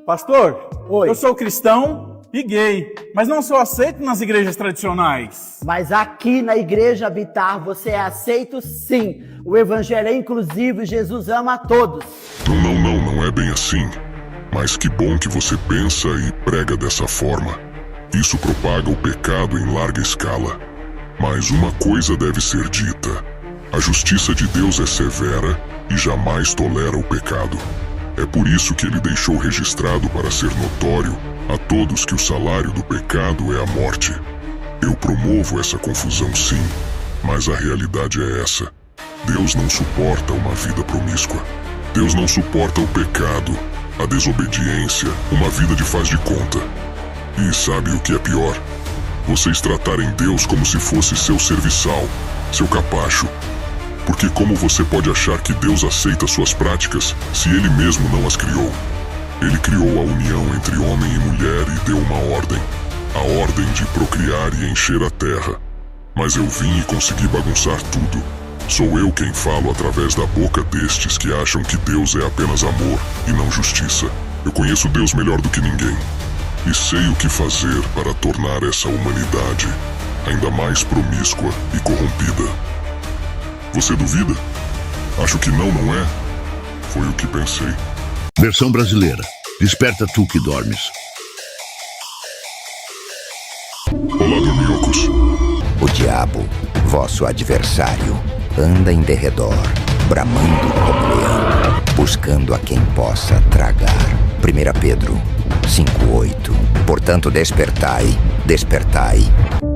Pastor, Oi. eu sou cristão e gay, mas não sou aceito nas igrejas tradicionais. Mas aqui na Igreja Habitar você é aceito sim. O Evangelho é inclusivo e Jesus ama a todos. Não é bem assim. Mas que bom que você pensa e prega dessa forma. Isso propaga o pecado em larga escala. Mas uma coisa deve ser dita: a justiça de Deus é severa e jamais tolera o pecado. É por isso que ele deixou registrado para ser notório a todos que o salário do pecado é a morte. Eu promovo essa confusão sim, mas a realidade é essa. Deus não suporta uma vida promíscua. Deus não suporta o pecado, a desobediência, uma vida de faz de conta. E sabe o que é pior? Vocês tratarem Deus como se fosse seu serviçal, seu capacho. Porque como você pode achar que Deus aceita suas práticas se Ele mesmo não as criou? Ele criou a união entre homem e mulher e deu uma ordem. A ordem de procriar e encher a terra. Mas eu vim e consegui bagunçar tudo. Sou eu quem falo através da boca destes que acham que Deus é apenas amor e não justiça. Eu conheço Deus melhor do que ninguém. E sei o que fazer para tornar essa humanidade ainda mais promíscua e corrompida. Você duvida? Acho que não é? Foi o que pensei. Versão brasileira. Desperta tu que dormes. Olá, dorminhocos. O diabo, vosso adversário, anda em derredor, bramando como leão, buscando a quem possa tragar. 1 Pedro 5:8. Portanto, despertai.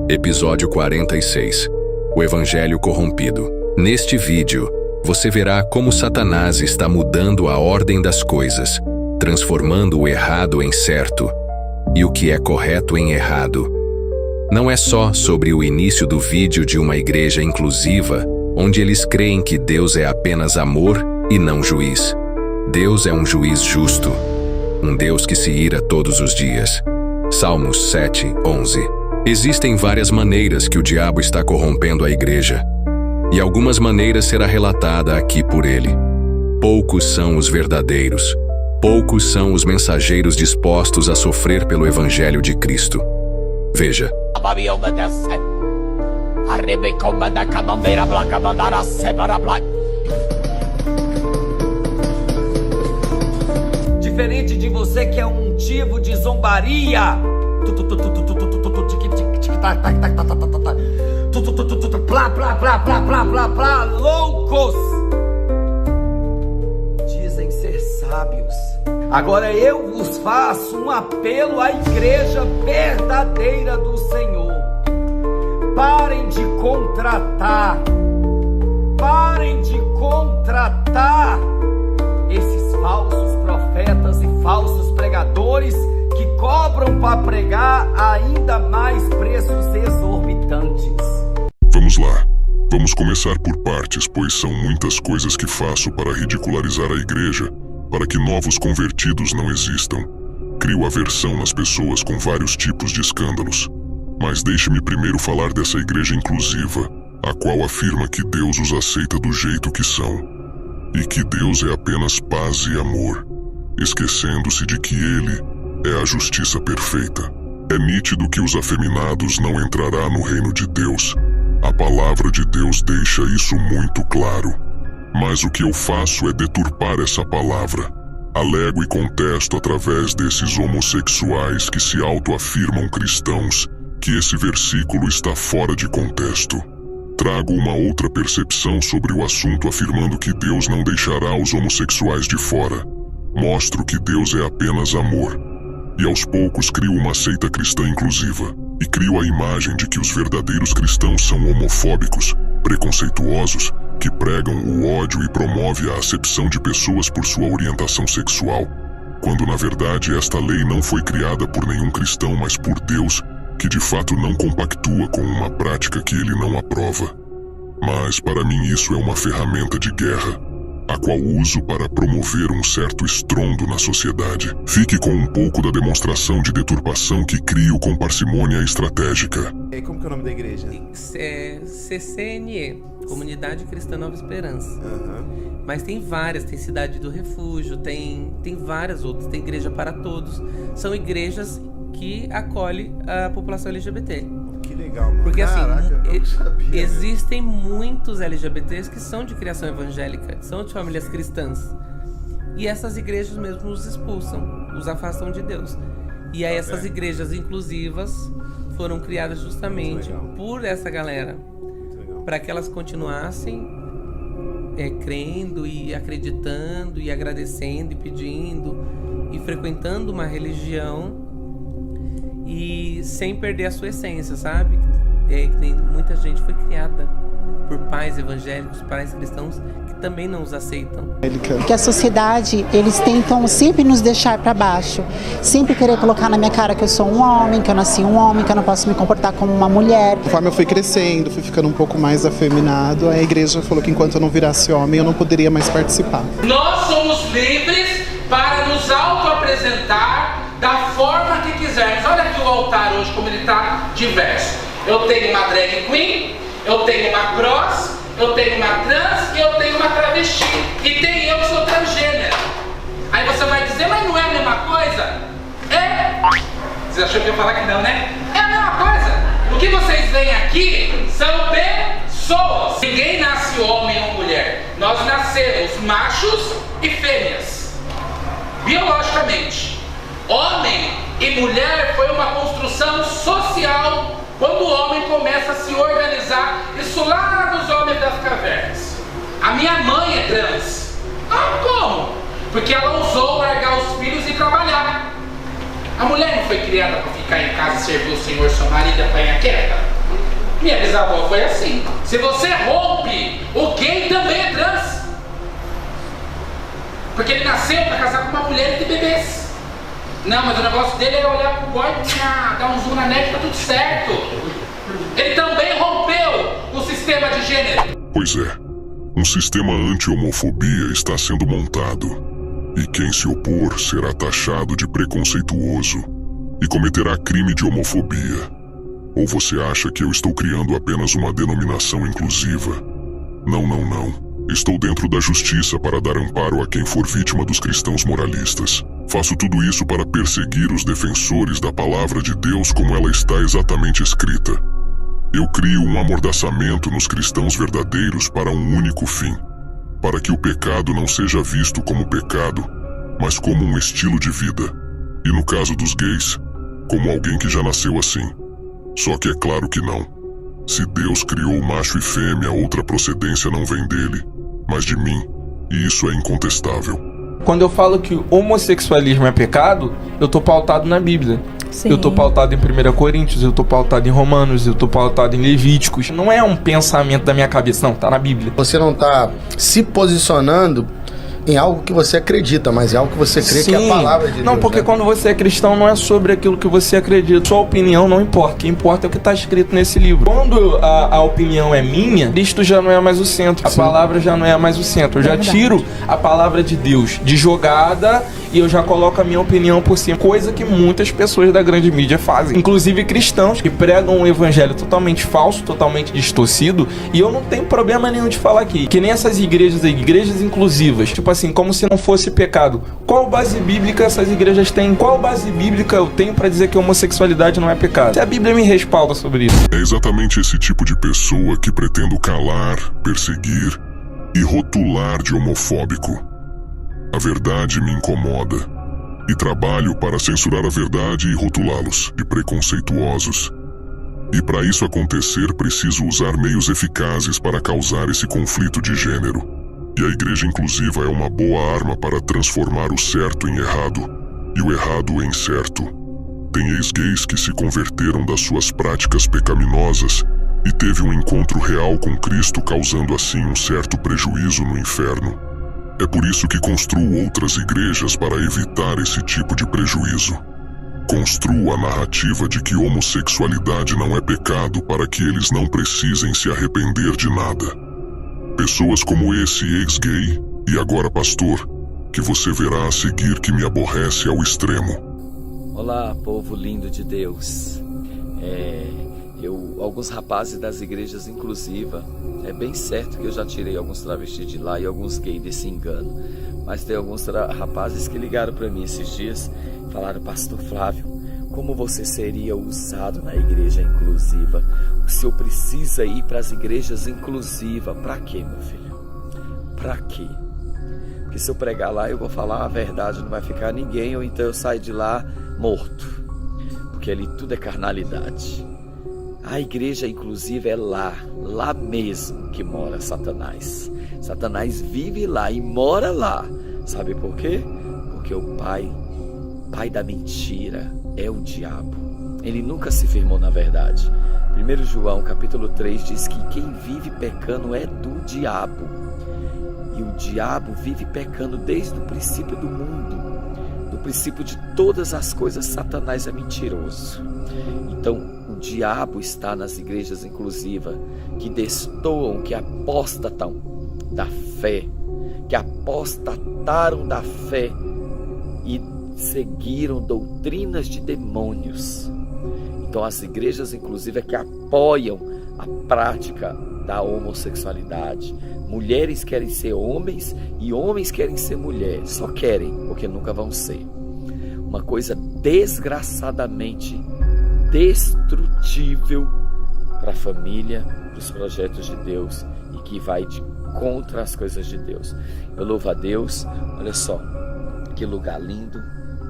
Episódio 46. O Evangelho corrompido. Neste vídeo, você verá como Satanás está mudando a ordem das coisas, transformando o errado em certo e o que é correto em errado. Não é só sobre o início do vídeo de uma igreja inclusiva, onde eles creem que Deus é apenas amor e não juiz. Deus é um juiz justo, um Deus que se ira todos os dias. Salmos 7:11. Existem várias maneiras que o diabo está corrompendo a igreja, e algumas maneiras será relatada aqui por ele. Poucos são os verdadeiros, poucos são os mensageiros dispostos a sofrer pelo Evangelho de Cristo. Veja. Diferente de você que é um motivo de zombaria. Loucos! Dizem ser sábios. Agora eu vos faço um apelo à igreja verdadeira do Senhor. Parem de contratar esses falsos profetas e falsos pregadores que cobram para pregar ainda mais preços exorbitantes. Vamos lá. Vamos começar por partes, pois são muitas coisas que faço para ridicularizar a igreja, para que novos convertidos não existam. Crio aversão nas pessoas com vários tipos de escândalos. Mas deixe-me primeiro falar dessa igreja inclusiva, a qual afirma que Deus os aceita do jeito que são, e que Deus é apenas paz e amor, esquecendo-se de que Ele é a justiça perfeita. É nítido que os afeminados não entrará no reino de Deus. A palavra de Deus deixa isso muito claro. Mas o que eu faço é deturpar essa palavra. Alego e contesto através desses homossexuais que se autoafirmam cristãos que esse versículo está fora de contexto. Trago uma outra percepção sobre o assunto afirmando que Deus não deixará os homossexuais de fora. Mostro que Deus é apenas amor. E aos poucos crio uma seita cristã inclusiva. E crio a imagem de que os verdadeiros cristãos são homofóbicos, preconceituosos, que pregam o ódio e promovem a acepção de pessoas por sua orientação sexual. Quando na verdade esta lei não foi criada por nenhum cristão, mas por Deus, que de fato não compactua com uma prática que ele não aprova. Mas para mim isso é uma ferramenta de guerra. a qual uso para promover um certo estrondo na sociedade. Fique com um pouco da demonstração de deturpação que crio com parcimônia estratégica. E como que é o nome da igreja? CCNE, Comunidade Cristã Nova Esperança. Mas tem várias, tem Cidade do Refúgio, tem várias outras, tem Igreja para Todos. São igrejas que acolhem a população LGBT. Que legal, mano. Porque Caraca, eu não sabia, existem muitos LGBTs que são de criação evangélica, são de famílias cristãs. E essas igrejas mesmo os expulsam, os afastam de Deus. E aí essas igrejas inclusivas foram criadas justamente por essa galera, para que elas continuassem crendo e acreditando e agradecendo e pedindo e frequentando uma religião e sem perder a sua essência, sabe? Muita gente foi criada por pais evangélicos, pais cristãos que também não os aceitam. Que a sociedade, eles tentam sempre nos deixar para baixo, sempre querer colocar na minha cara que eu sou um homem, que eu nasci um homem, que eu não posso me comportar como uma mulher. Conforme eu fui crescendo, fui ficando um pouco mais afeminado, a igreja falou que enquanto eu não virasse homem, eu não poderia mais participar. Nós somos livres para nos auto-apresentar da forma que quisermos. Olha aqui o altar hoje, como ele está diverso. Eu tenho uma drag queen, eu tenho uma cross, eu tenho uma trans e eu tenho uma travesti. E tem eu que sou transgênero. Aí você vai dizer, mas não é a mesma coisa? É! Você achou que eu ia falar que não, né? É a mesma coisa. O que vocês veem aqui são pessoas. Ninguém nasce homem ou mulher. Nós nascemos machos e fêmeas. Biologicamente. Homem e mulher foi uma construção social quando o homem começa a se organizar, isso lá nos homens das cavernas. A minha mãe é trans. Ah, como? Porque ela ousou largar os filhos e trabalhar. A mulher não foi criada para ficar em casa e servir o senhor, seu marido e apanhar quieta? Minha bisavó foi assim. Se você rompe, o gay também é trans. Porque ele nasceu para casar com uma mulher e ter bebês. Não, mas o negócio dele é olhar pro boy e dar um zoom na net, tá tudo certo. Ele também rompeu o sistema de gênero. Pois é, um sistema anti-homofobia está sendo montado. E quem se opor será taxado de preconceituoso e cometerá crime de homofobia. Ou você acha que eu estou criando apenas uma denominação inclusiva? Não, não, não. Estou dentro da justiça para dar amparo a quem for vítima dos cristãos moralistas. Faço tudo isso para perseguir os defensores da palavra de Deus como ela está exatamente escrita. Eu crio um amordaçamento nos cristãos verdadeiros para um único fim, para que o pecado não seja visto como pecado, mas como um estilo de vida. E no caso dos gays, como alguém que já nasceu assim. Só que é claro que não. Se Deus criou macho e fêmea, outra procedência não vem dele, mas de mim, e isso é incontestável. Quando eu falo que homossexualismo é pecado, eu tô pautado na Bíblia. Sim. Eu tô pautado em 1 Coríntios, eu tô pautado em Romanos, eu tô pautado em Levíticos. Não é um pensamento da minha cabeça, não, tá na Bíblia. Você não tá se posicionando em algo que você acredita, mas é algo que você crê. Sim. Que é a palavra de Deus. Não, porque quando você é cristão não é sobre aquilo que você acredita. Sua opinião não importa. O que importa é o que está escrito nesse livro. Quando a opinião é minha, Cristo já não é mais o centro. A palavra já não é mais o centro. Eu já tiro a palavra de Deus de jogada e eu já coloco a minha opinião por cima. Coisa que muitas pessoas da grande mídia fazem. Inclusive cristãos que pregam um evangelho totalmente falso, totalmente distorcido. E eu não tenho problema nenhum de falar aqui. Que nem essas igrejas inclusivas. Tipo assim, como se não fosse pecado. Qual base bíblica essas igrejas têm? Qual base bíblica eu tenho para dizer que a homossexualidade não é pecado? Se a Bíblia me respalda sobre isso. É exatamente esse tipo de pessoa que pretendo calar, perseguir e rotular de homofóbico. A verdade me incomoda e trabalho para censurar a verdade e rotulá-los de preconceituosos. E para isso acontecer, preciso usar meios eficazes para causar esse conflito de gênero. E a igreja inclusiva é uma boa arma para transformar o certo em errado e o errado em certo. Tem ex-gays que se converteram das suas práticas pecaminosas e teve um encontro real com Cristo, causando assim um certo prejuízo no inferno. É por isso que construo outras igrejas para evitar esse tipo de prejuízo. Construo a narrativa de que homossexualidade não é pecado para que eles não precisem se arrepender de nada. Pessoas como esse ex-gay E agora, pastor, que você verá a seguir que me aborrece ao extremo. Olá, povo lindo de Deus. Alguns rapazes das igrejas inclusivas, é bem certo que eu já tirei alguns travestis de lá e alguns gays desse engano. Mas tem alguns rapazes que ligaram para mim esses dias e falaram: pastor Flávio, como você seria usado na igreja inclusiva? O senhor precisa ir para as igrejas inclusivas. Para quê, meu filho? Para quê? Porque se eu pregar lá, eu vou falar a verdade, não vai ficar ninguém, ou então eu saio de lá morto. Porque ali tudo é carnalidade. A igreja inclusiva é lá mesmo que mora Satanás. Satanás vive lá e mora lá. Sabe por quê? Porque o pai da mentira é o diabo. Ele nunca se firmou na verdade. 1 João capítulo 3 diz que quem vive pecando é do diabo. E o diabo vive pecando desde o princípio do mundo. Do princípio de todas as coisas, Satanás é mentiroso. Então, o diabo está nas igrejas inclusivas que destoam, que apostatam da fé, que apostataram da fé e seguiram doutrinas de demônios. Então, as igrejas inclusivas que apoiam a prática da homossexualidade. Mulheres querem ser homens e homens querem ser mulheres. Só querem, porque nunca vão ser. Uma coisa desgraçadamente destrutível para a família, para os projetos de Deus e que vai contra as coisas de Deus. Eu louvo a Deus. Olha só, que lugar lindo,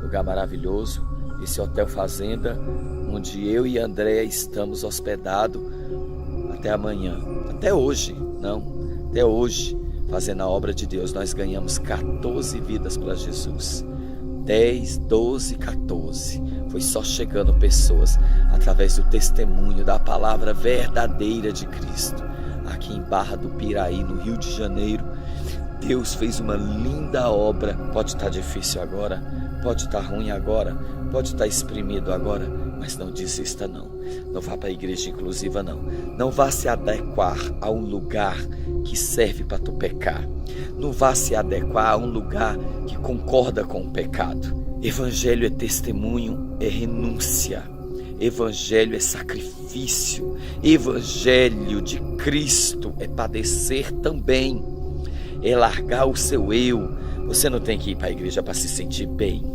lugar maravilhoso. Esse Hotel Fazenda, onde eu e Andréa estamos hospedados até amanhã. Até hoje, fazendo a obra de Deus. Nós ganhamos 14 vidas para Jesus. 10, 12, 14. Foi só chegando pessoas através do testemunho da palavra verdadeira de Cristo. Aqui em Barra do Piraí, no Rio de Janeiro, Deus fez uma linda obra. Pode estar difícil agora, pode estar ruim agora, pode estar exprimido agora, mas não desista não. Não vá para a igreja inclusiva não. Não vá se adequar a um lugar que serve para tu pecar. Não vá se adequar a um lugar que concorda com o pecado. Evangelho é testemunho, é renúncia. Evangelho é sacrifício. Evangelho de Cristo é padecer também. É largar o seu eu. Você não tem que ir para a igreja para se sentir bem.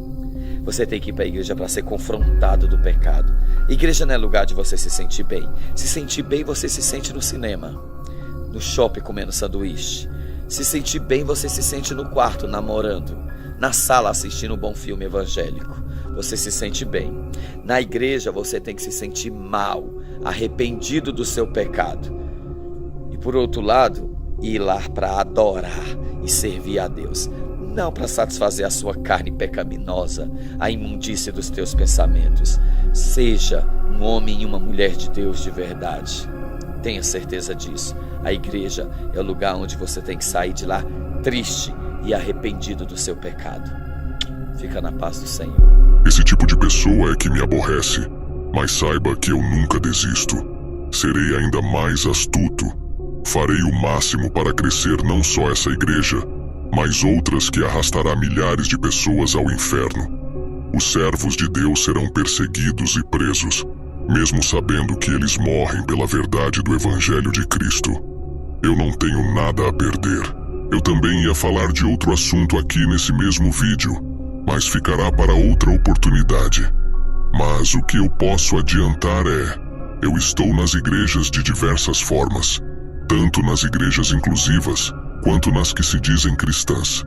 Você tem que ir para a igreja para ser confrontado do pecado. Igreja não é lugar de você se sentir bem. Se sentir bem, você se sente no cinema, no shopping comendo sanduíche. Se sentir bem, você se sente no quarto namorando, na sala assistindo um bom filme evangélico. Você se sente bem. Na igreja você tem que se sentir mal, arrependido do seu pecado. E por outro lado, ir lá para adorar e servir a Deus. Não para satisfazer a sua carne pecaminosa, a imundície dos teus pensamentos. Seja um homem e uma mulher de Deus de verdade. Tenha certeza disso. A igreja é o lugar onde você tem que sair de lá triste e arrependido do seu pecado. Fica na paz do Senhor. Esse tipo de pessoa é que me aborrece, mas saiba que eu nunca desisto. Serei ainda mais astuto. Farei o máximo para crescer não só essa igreja, mas outras que arrastará milhares de pessoas ao inferno. Os servos de Deus serão perseguidos e presos, mesmo sabendo que eles morrem pela verdade do Evangelho de Cristo. Eu não tenho nada a perder. Eu também ia falar de outro assunto aqui nesse mesmo vídeo, mas ficará para outra oportunidade. Mas o que eu posso adiantar é: eu estou nas igrejas de diversas formas, tanto nas igrejas inclusivas, quanto nas que se dizem cristãs.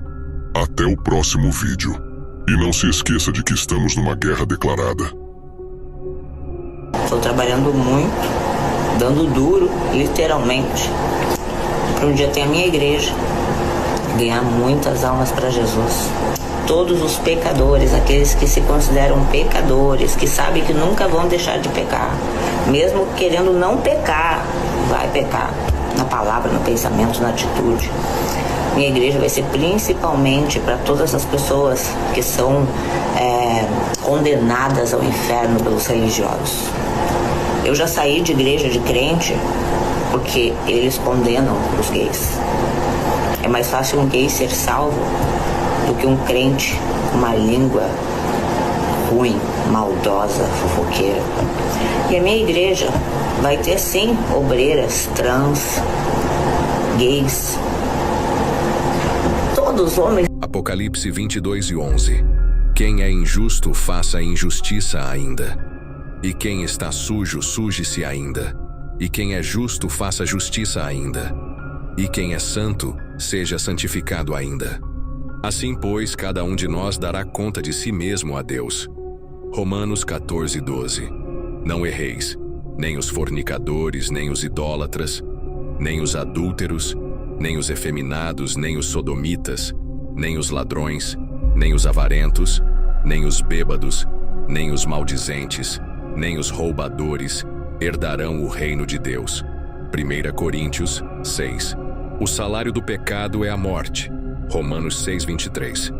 Até o próximo vídeo. E não se esqueça de que estamos numa guerra declarada. Estou trabalhando muito, dando duro, literalmente, para um dia ter a minha igreja, ganhar muitas almas para Jesus. Todos os pecadores, aqueles que se consideram pecadores, que sabem que nunca vão deixar de pecar, mesmo querendo não pecar, vai pecar. Na palavra, no pensamento, na atitude. Minha igreja vai ser principalmente para todas as pessoas que são condenadas ao inferno pelos religiosos. Eu já saí de igreja de crente porque eles condenam os gays. É mais fácil um gay ser salvo do que um crente com uma língua ruim, maldosa, fofoqueira. E a minha igreja vai ter sim obreiras, trans, gays, todos homens. Apocalipse 22:11. Quem é injusto, faça injustiça ainda. E quem está sujo, suje-se ainda. E quem é justo, faça justiça ainda. E quem é santo, seja santificado ainda. Assim, pois, cada um de nós dará conta de si mesmo a Deus. Romanos 14:12. Não erreis, nem os fornicadores, nem os idólatras, nem os adúlteros, nem os efeminados, nem os sodomitas, nem os ladrões, nem os avarentos, nem os bêbados, nem os maldizentes, nem os roubadores herdarão o reino de Deus. 1 Coríntios 6. O salário do pecado é a morte. Romanos 6:23.